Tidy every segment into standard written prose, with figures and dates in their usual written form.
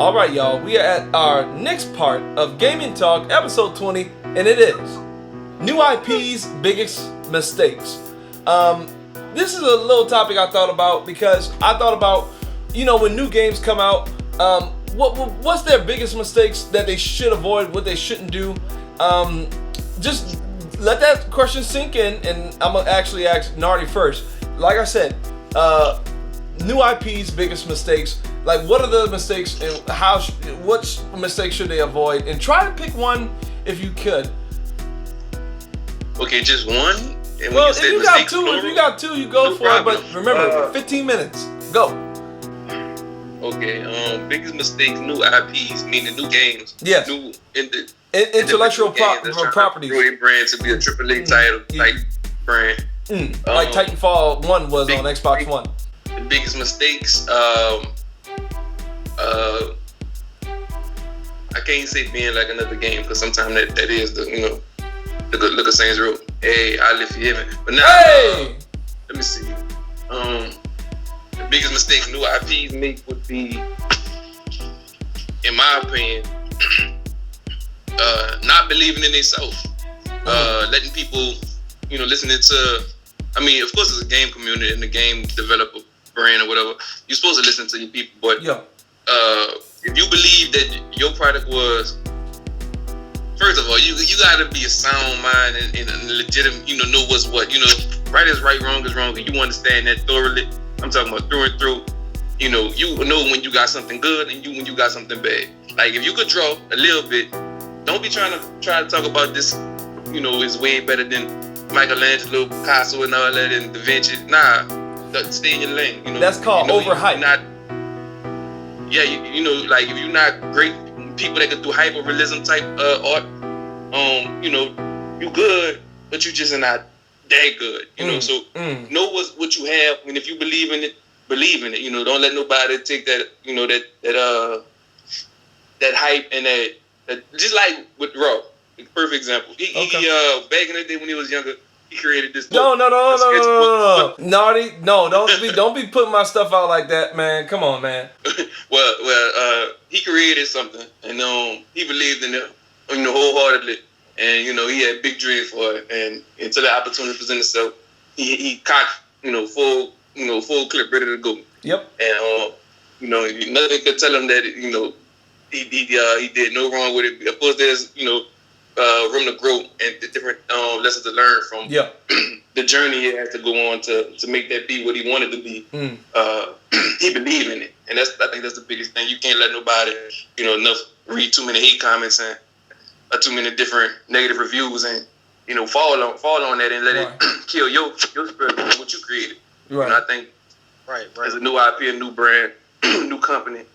All right, y'all, we are at our next part of GamIN Talk, episode 20, and it is New IP's Biggest Mistakes. This is a little topic I thought about because I thought about, when new games come out, what's their biggest mistakes that they should avoid, what they shouldn't do. Just let that question sink in, and I'm going to actually ask Nardy first. Like I said, new IP's biggest mistakes. Like, what are the mistakes and what mistakes should they avoid? And try to pick one if you could. Okay, just one? And well, if you got two, you go for it. But remember, 15 minutes. Go. Okay, biggest mistakes, new IPs, meaning new games. Yes. New intellectual properties. Growing brand to be a AAA title type brand. Like Titanfall 1 was on Xbox One. The biggest mistakes, I can't say being like another game because sometimes that is the look at Saints Row. Hey, I live for heaven. But now, let me see. The biggest mistake new IPs make would be, in my opinion, not believing in themselves. Letting people, listening to. I mean, of course, it's a game community and the game developer brand or whatever. You're supposed to listen to your people, but if you believe that your product was, first of all, you gotta be a sound mind and legitimate, know what's what. Right is right, wrong is wrong, and you understand that thoroughly. I'm talking about through and through. You know when you got something good and when you got something bad. Like if you could draw a little bit, don't be trying to talk about this. Is way better than Michelangelo, Picasso, and all that, and Da Vinci. Nah, stay in your lane. That's called overhype. Like if you're not great people that can do hyper-realism type art, you good, but you just not that good. So know what you have, and if you believe in it, believe in it. Don't let nobody take that. That hype and that just like with Raw. Perfect example. He back in the day when he was younger, he created this. No. Nardy, no, don't be putting my stuff out like that, man. Come on, man. well, he created something, and he believed in it, wholeheartedly, and he had big dreams for it, and until the opportunity presented itself, he cocked, full clip, ready to go. Yep. And nothing could tell him that he did no wrong with it. Of course, there's room to grow and the different lessons to learn from the journey he had to go on to make that be what he wanted to be. He believed in it, and I think that's the biggest thing. You can't let nobody read too many hate comments and too many different negative reviews and fall on that and let it kill your spirit of what you created. Right. And I think as a new IP, a new brand, new company.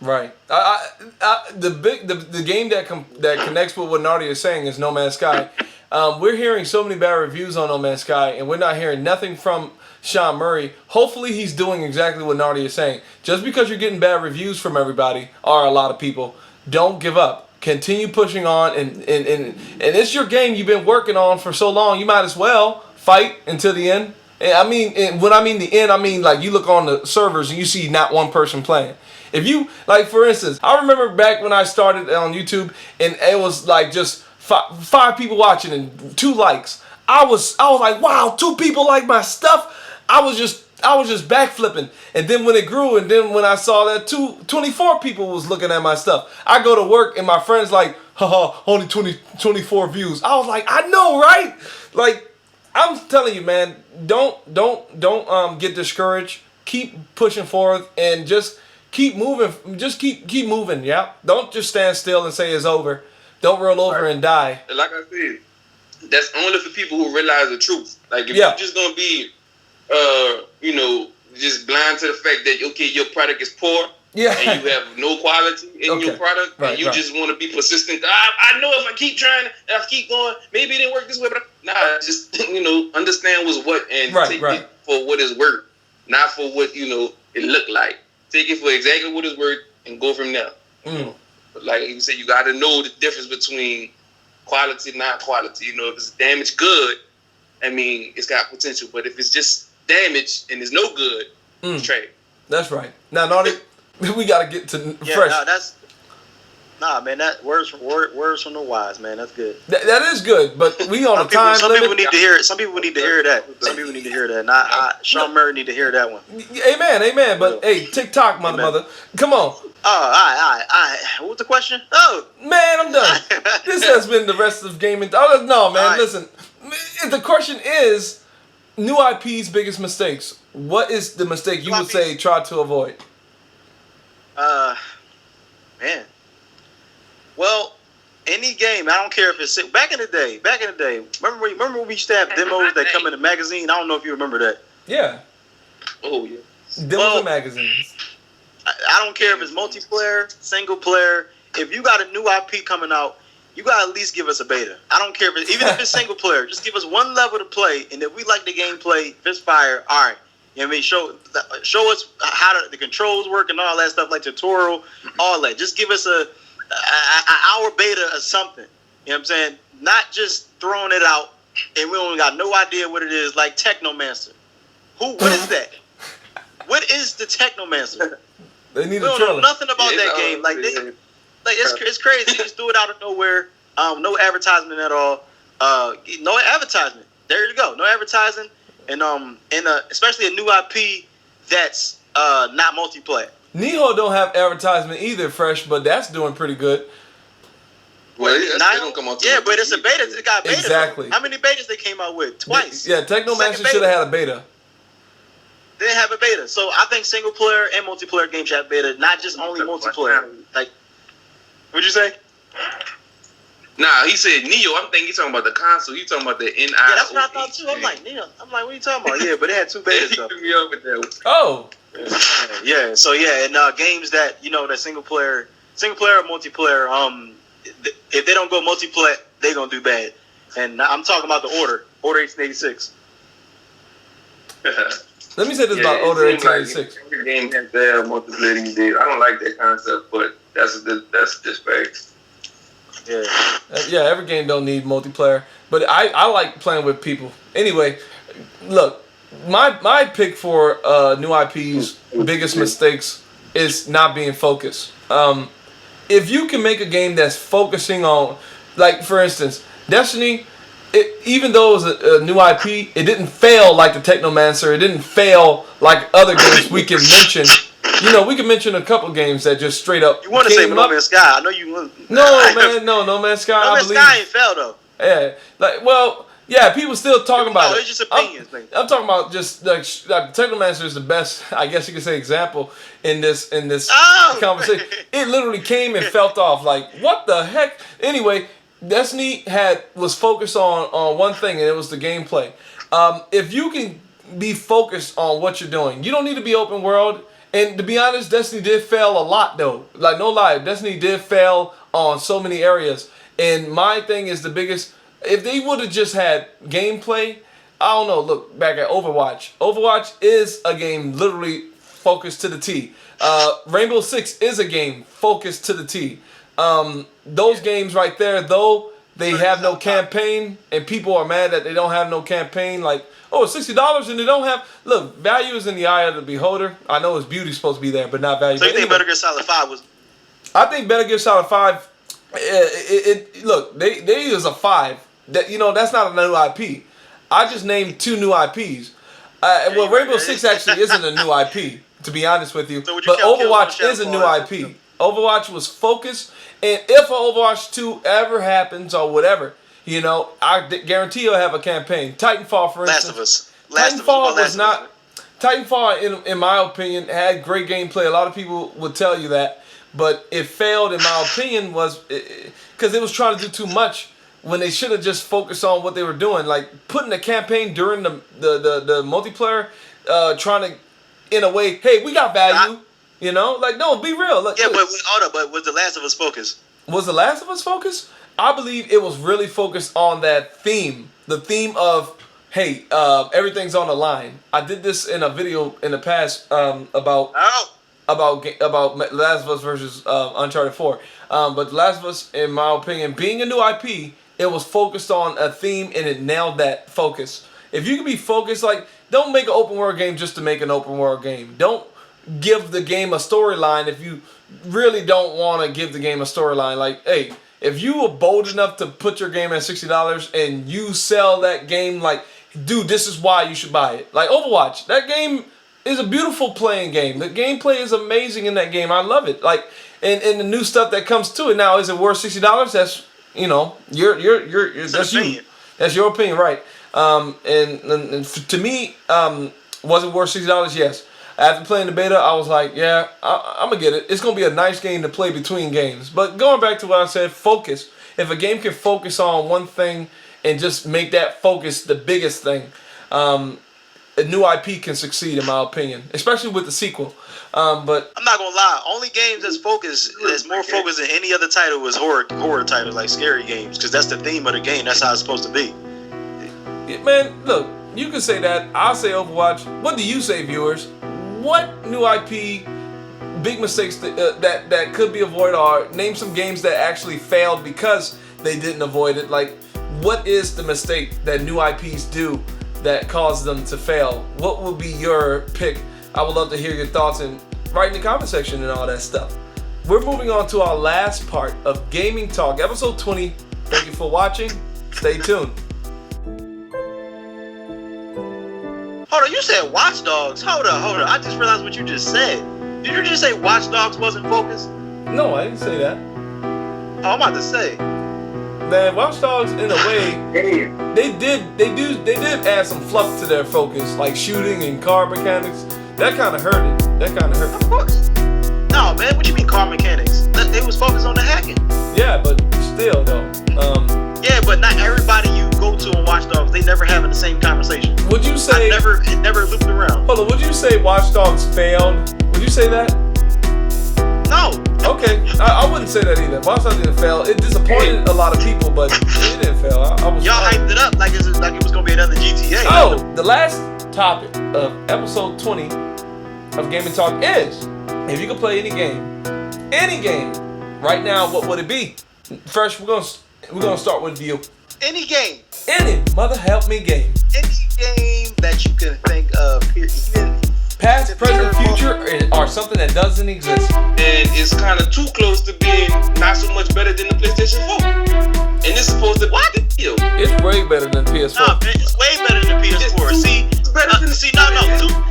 Right. The game that connects with what Nardy is saying is No Man's Sky. We're hearing so many bad reviews on No Man's Sky, and we're not hearing nothing from Sean Murray. Hopefully, he's doing exactly what Nardy is saying. Just because you're getting bad reviews from everybody, or a lot of people, don't give up. Continue pushing on, and it's your game you've been working on for so long. You might as well fight until the end. And when I mean the end, I mean like you look on the servers and you see not one person playing. If you, like, for instance, I remember back when I started on YouTube and it was like just five people watching and 2 likes. I was like, wow, 2 people like my stuff. I was just backflipping. And then when it grew, and then when I saw that 24 people was looking at my stuff, I go to work and my friends like, haha, only 24 views. I was like, I know, right? Like, I'm telling you, man, don't get discouraged. Keep pushing forward and just keep moving. Just keep moving. Yeah. Don't just stand still and say it's over. Don't roll over and die. Like I said, that's only for people who realize the truth. Like if you're just gonna be, just blind to the fact that your product is poor. Yeah. And you have no quality in your product, and you just want to be persistent. I know if I keep trying, if I keep going, maybe it didn't work this way, but just understand what's what and take it for what it's worth, not for what it looked like. Take it for exactly what it's worth and go from there. But like you said, you got to know the difference between quality and not quality. If it's damaged good, it's got potential. But if it's just damaged and it's no good, it's trash. That's right. Now, Nardy, We got to get to Yeah, fresh. man. That words from the wise, man. That's good. That is good, but we on a time some limit. people need to hear it. Some people need to hear that. Some people need to hear that. And Sean Murray need to hear that one. Amen. But hey, TikTok, mother, come on. Oh, all right. What's the question? Oh, Man, I'm done. This has been the rest of GamIN. Oh no, man. All right. Listen, the question is new IP's biggest mistakes. What is the mistake you would say try to avoid? Man. Well, any game, I don't care if it's back in the day. Remember when we used to have demos that come in the magazine? I don't know if you remember that. Yeah. Oh yeah. Demos and magazines. I don't care if it's multiplayer, single player. If you got a new IP coming out, you got to at least give us a beta. I don't care even if it's single player. Just give us one level to play, and if we like the gameplay, if it's fire, all right. You know what I mean? Show us how the controls work and all that stuff, like tutorial, all that. Just give us an hour beta or something. You know what I'm saying? Not just throwing it out, and we don't got no idea what it is, like Technomancer. What is that? What is the Technomancer? They need we a don't trailer. know nothing about that game. Like it's crazy. They just threw it out of nowhere. No advertisement at all. No advertisement. There you go. No advertising. And especially a new IP that's not multiplayer. Neho don't have advertisement either, Fresh, but that's doing pretty good. Well, they don't come out. Yeah, but it's a beta. It got beta. Exactly. How many betas they came out with? Twice. Yeah, Technomancer should have had a beta. They didn't have a beta. So I think single player and multiplayer games should have beta, not just only multiplayer. Like, what'd you say? Nah, he said Neo. I'm thinking he's talking about the console. You talking about the NIO. Yeah, that's what I thought too. I'm like, Neo. I'm like, what are you talking about? Yeah, but they had two betas though. Me up with that. Oh. Yeah. So yeah, and games that that single player or multiplayer. If they don't go multiplayer, they gonna do bad. And I'm talking about the Order 1886. Let me say this about Order 1886. Like every game has their multiplayer these days. I don't like that concept, but that's just facts. Yeah. Every game don't need multiplayer, but I like playing with people. Anyway, look, my pick for new IP's biggest mistakes is not being focused. If you can make a game that's focusing on, like for instance, Destiny, even though it was a new IP, it didn't fail like the Technomancer. It didn't fail like other games we can mention. We can mention a couple games that just straight up. You want to say No Man's Sky? I know you want. No, man, No Man's Sky. No Man's Sky ain't failed though. Yeah, people still talking about it. It's just opinions. I'm talking about just like Technomancer is the best, I guess you could say, example in this conversation. It literally came and felt off. Like, what the heck? Anyway, Destiny was focused on one thing, and it was the gameplay. If you can be focused on what you're doing, you don't need to be open world. And to be honest, Destiny did fail a lot though. Like, no lie, Destiny did fail on so many areas. And my thing is the biggest. If they would have just had gameplay, I don't know. Look back at Overwatch. Overwatch is a game literally focused to the T. Rainbow Six is a game focused to the T. Those games right there, though, they have no campaign, and people are mad that they don't have no campaign. Like, oh, it's $60 and they don't have. Look, value is in the eye of the beholder. I know its beauty's supposed to be there, but not value. So you think Better Gear Solid 5 was? I think Better Gear Solid 5. Look, they is a 5. That's not a new IP. I just named 2 new IPs. Rainbow Six actually isn't a new IP, to be honest with you. But Overwatch is a new IP. Overwatch was focused, and if an Overwatch 2 ever happens or whatever, I guarantee you'll have a campaign. Titanfall, for instance. Titanfall was not. Titanfall, in my opinion, had great gameplay. A lot of people would tell you that, but it failed, in my opinion, was because it was trying to do too much when they should have just focused on what they were doing, like putting a campaign during the multiplayer, trying to, in a way, hey, we got value. No, be real. But was The Last of Us focused? Was The Last of Us focused? I believe it was really focused on that theme. The theme of, hey, everything's on the line. I did this in a video in the past about The Last of Us versus Uncharted 4. But The Last of Us, in my opinion, being a new IP, it was focused on a theme and it nailed that focus. If you can be focused, like, don't make an open world game just to make an open world game. Don't give the game a storyline if you really don't want to give the game a storyline. Like, hey, if you were bold enough to put your game at $60 and you sell that game, like, dude, this is why you should buy it. Like Overwatch, that game is a beautiful playing game. The gameplay is amazing in that game. I love it. Like, and the new stuff that comes to it now, is it worth $60? That's, you know, that's you. That's your opinion, right? And to me, was it worth $60? Yes. After playing the beta, I was like, yeah, I'm going to get it. It's going to be a nice game to play between games. But going back to what I said, focus. If a game can focus on one thing and just make that focus the biggest thing, a new IP can succeed, in my opinion, especially with the sequel. But I'm not going to lie. Only games that's more focused than any other title is horror titles, like scary games, because that's the theme of the game. That's how it's supposed to be. Man, look, you can say that. I'll say Overwatch. What do you say, viewers? What new IP, big mistakes that could be avoided, or name some games that actually failed because they didn't avoid it? Like, what is the mistake that new IPs do that caused them to fail? What would be your pick? I would love to hear your thoughts and write in the comment section and all that stuff. We're moving on to our last part of GamIN Talk, episode 20. Thank you for watching. Stay tuned. Hold on, you said Watch Dogs. Hold on. I just realized what you just said. Did you just say Watch Dogs wasn't focused? No, I didn't say that. Oh, I'm about to say. Man, Watch Dogs, in a way, they did add some fluff to their focus, like shooting and car mechanics. That kind of hurt it. Of course. No, man, what you mean car mechanics? They was focused on the hacking. Yeah, but still, though. Yeah, but not everybody you go to on Watch Dogs, they never having the same conversation. Would you say... It never looped around. Hold on, would you say Watch Dogs failed? Would you say that? No. Okay, I wouldn't say that either. Watch Dogs didn't fail. It disappointed a lot of people, but it didn't fail. Y'all hyped it up like it was going to be another GTA. Oh, the last topic of episode 20 of GamIN Talk is, if you could play any game, right now, what would it be? First, we're gonna start with you. Any game. Any mother help me game. Any game that you can think of, even past, present, future, or something that doesn't exist. And it's kind of too close to being not so much better than the PlayStation 4. And it's supposed to be the deal. It's way better than PS4. Nah, man, it's way better than PS4. See, it's better than no.